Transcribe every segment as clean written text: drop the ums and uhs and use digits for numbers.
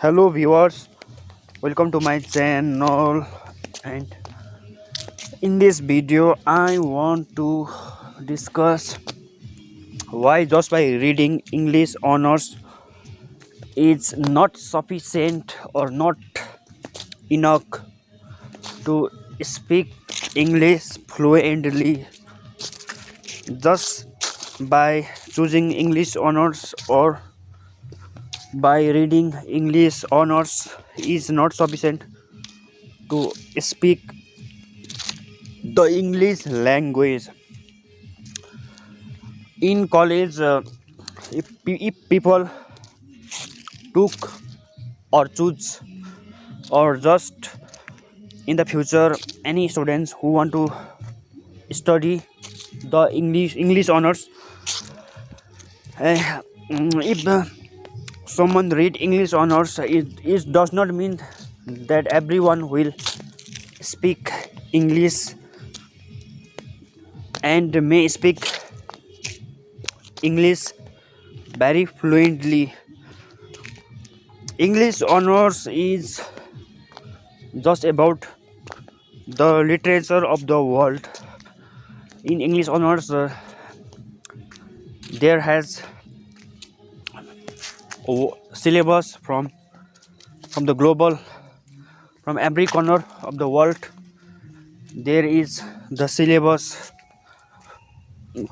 Hello viewers, welcome to my channel, and in this video I want to discuss why just by reading English honors is not sufficient or not enough to speak English fluently. Just by choosing English honors or by reading English honors is not sufficient to speak the English language. In college, if people took or choose or just in the future any students who want to study the English honors, if someone read English honors, it does not mean that everyone will speak English and may speak English very fluently. English honors is just about the literature of the world. In English honors, there has syllabus from the global, from every corner of the world. There is the syllabus.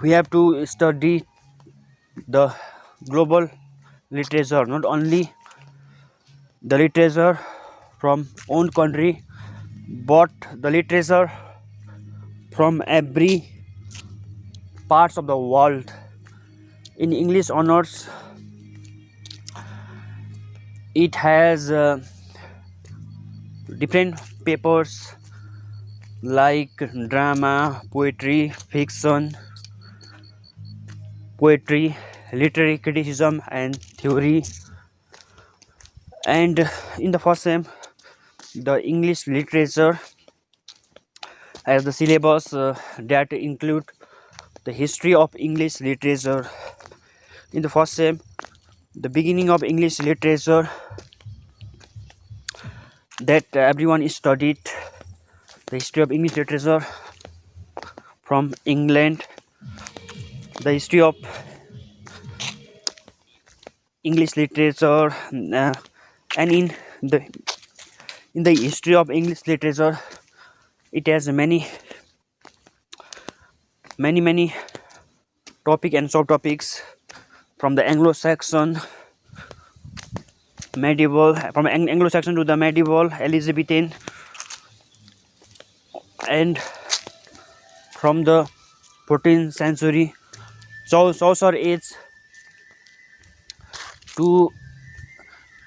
We have to study the global literature, not only the literature from own country, but the literature from every parts of the world. In English honors, it has different papers like drama, poetry, fiction, poetry, literary criticism and theory. And in the first sem, the English literature has the syllabus that include the history of English literature. In the first sem, the beginning of English literature, that everyone studied the history of English literature from England, the history of English literature, and in the history of English literature, it has many topic and subtopics from the Anglo-Saxon, medieval, from Anglo-Saxon to the medieval, Elizabethan, and from the 14th century Chaucer age to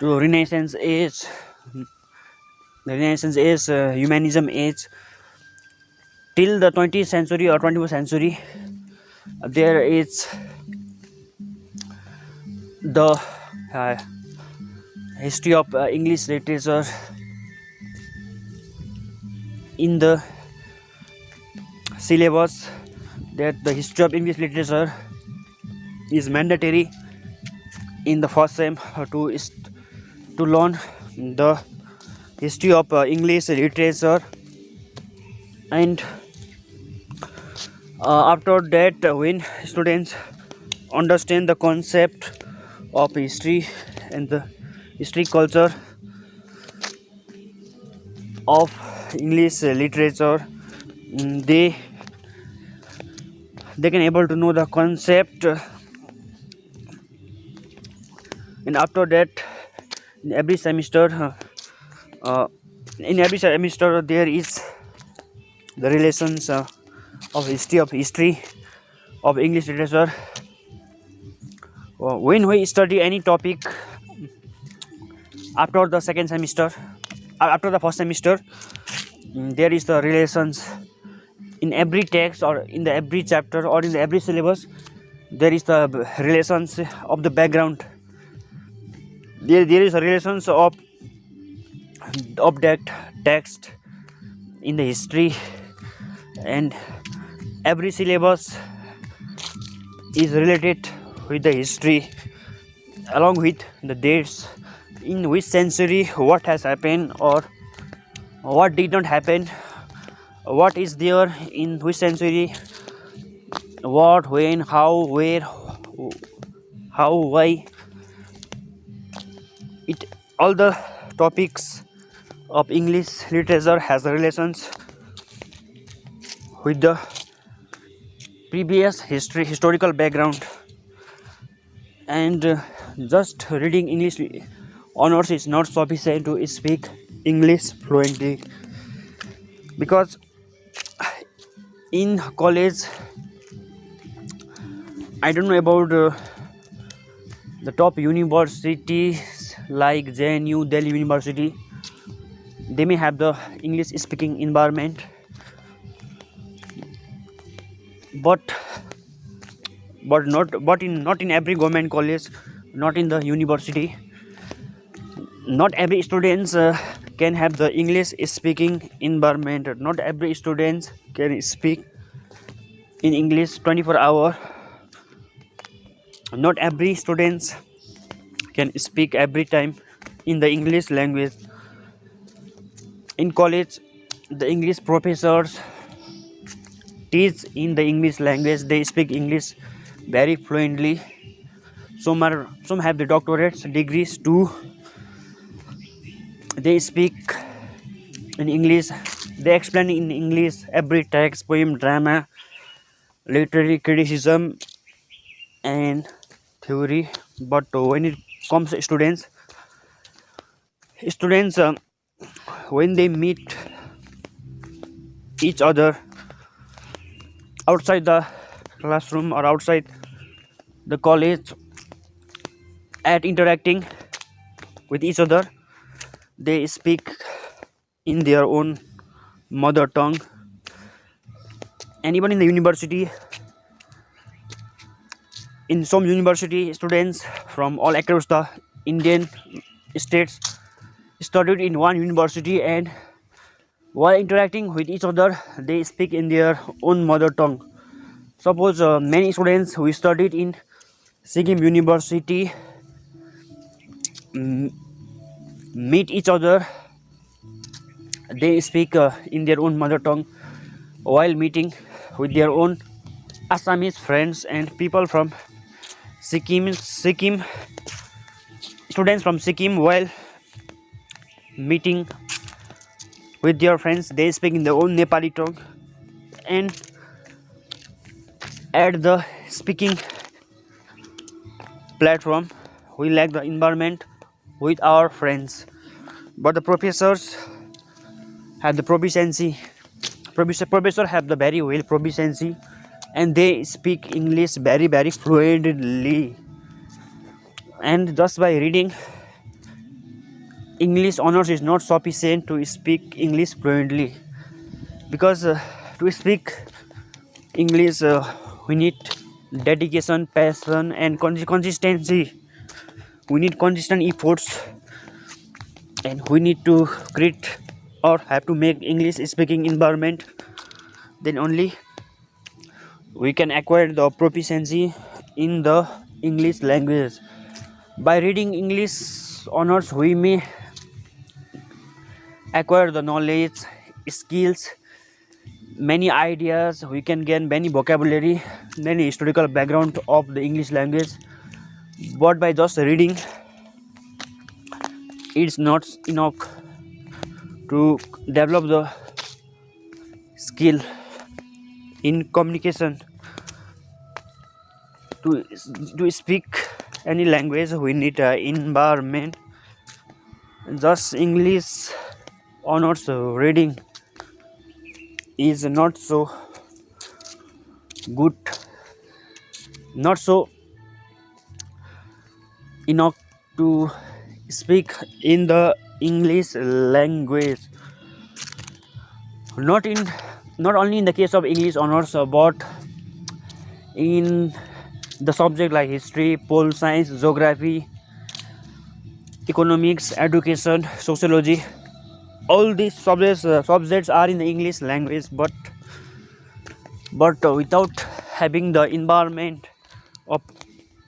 Renaissance age, humanism age, till the 20th century or 21st century. There is the history of English literature. In the syllabus, that the history of English literature is mandatory in the first sem to learn the history of English literature. And after that, when students understand the concept of history and the history culture of English literature, they can able to know the concept. And after that, in every semester there is the relations of history of English literature. When we study any topic after the second semester, after the first semester, there is the relations in every text or in the every chapter or in the every syllabus. There is the relations of the background. There is a relations of that text in the history, and every syllabus is related with the history along with the dates in which century what has happened or what did not happen, what is there in which century, what, when, how, where, how, why. It all the topics of English literature has relations with the previous historical background, and just reading English honors is not sufficient to speak English fluently, because in college, I don't know about the top universities like JNU, Delhi University. They may have the English speaking environment, but not in every government college, not in the university. Not every students can have the English speaking environment. Not every students can speak in English 24 hours. Not every students can speak every time in the English language. In college, the English professors teach in the English language. They speak English very fluently. Some have the doctorate degrees too. They speak in English. They explain in English every text, poem, drama, literary criticism, and theory. But when it comes to students, when they meet each other outside the classroom or outside the college, at interacting with each other, they speak in their own mother tongue. And even in the university, in some university, students from all across the Indian states studied in one university, and while interacting with each other, they speak in their own mother tongue. Suppose many students who studied in Sikkim University meet each other, they speak in their own mother tongue while meeting with their own Assamese friends and people from Sikkim. Students from Sikkim, while meeting with their friends, they speak in their own Nepali tongue. And at the speaking platform, we like the environment with our friends. But the professors have the proficiency. Professor have the very well proficiency, and they speak English very fluently. And just by reading English honors is not sufficient to speak English fluently, because to speak English we need dedication, passion, and consistency. We need consistent efforts, and we need to create or have to make English speaking environment. Then only we can acquire the proficiency in the English language. By reading English honors, we may acquire the knowledge, skills, many ideas. We can gain many vocabulary, many historical background of the English language. But by just reading, it's not enough to develop the skill in communication. To speak any language, we need an environment. Just English honors reading is not so good, not so enough to speak in the English language. Not only in the case of English honors, but in the subject like history, pole science, geography, economics, education, sociology. All these subjects are in the English language, but without having the environment of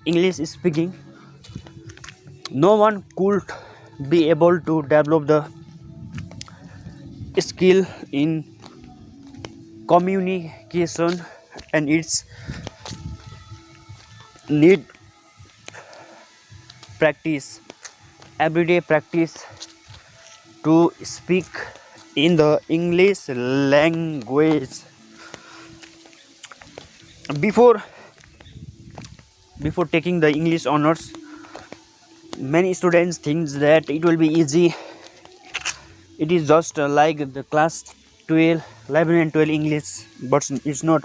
English speaking, no one could be able to develop the skill in communication, and it's need practice, everyday practice to speak in the English language. Before before taking the English honors, many students think that it will be easy. It is just like the class 12, 11 and 12 English, but it's not.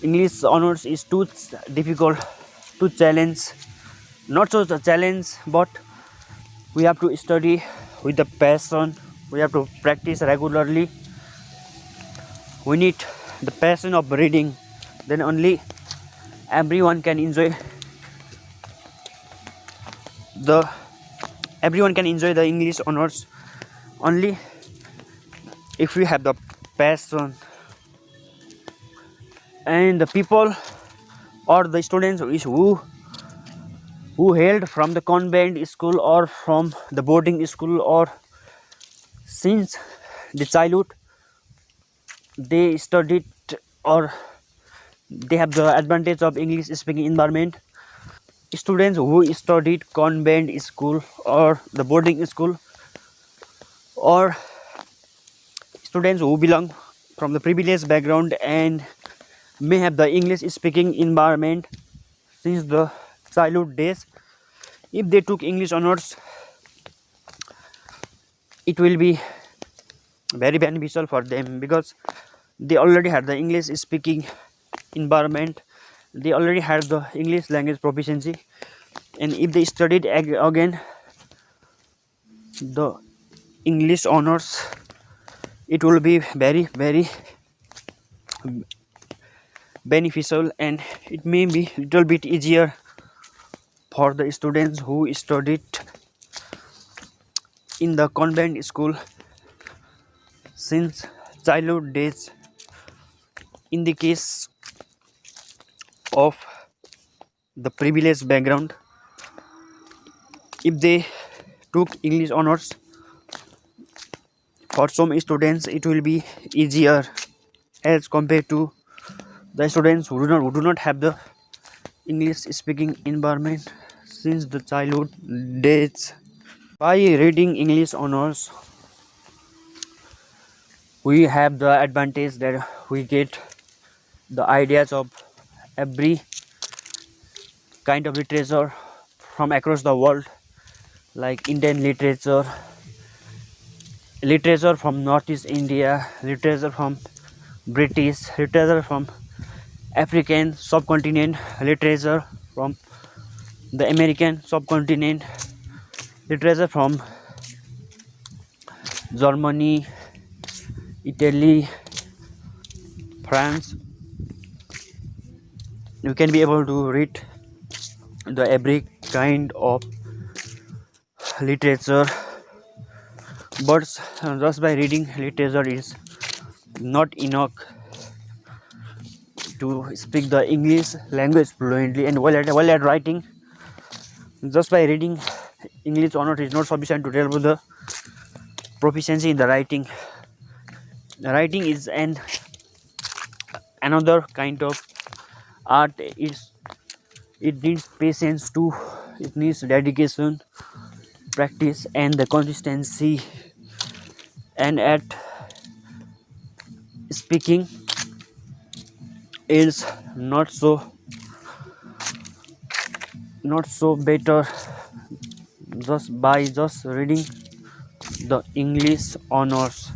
English honors is too difficult, too challenge. Not so the challenge, but we have to study with the passion. We have to practice regularly. We need the passion of reading. Then only everyone can enjoy the English honors. Only if we have the passion. And the people or the students who hailed from the convent school or from the boarding school, or since the childhood they studied, or they have the advantage of English speaking environment. Students who studied convent school or the boarding school, or students who belong from the privileged background and may have the English speaking environment since the childhood days, if they took English honors, it will be very beneficial for them, because they already had the English speaking environment, they already had the English language proficiency, and if they studied again the English honors, it will be very beneficial, and it may be little bit easier for the students who studied in the convent school since childhood days. In the case of the privileged background, if they took English honors, for some students it will be easier as compared to the students who do not have the English speaking environment since the childhood days. By reading English honors, we have the advantage that we get the ideas of every kind of literature from across the world, like Indian literature, literature from Northeast India, literature from British, literature from African subcontinent, literature from the American subcontinent, literature from Germany, Italy, France. You can be able to read the every kind of literature, but just by reading literature is not enough to speak the English language fluently. And while at writing, just by reading English honors is not sufficient to develop the proficiency in the writing. Writing is another kind of art. It needs patience too, it needs dedication, practice and the consistency. And at speaking is not so better just by reading the English honors.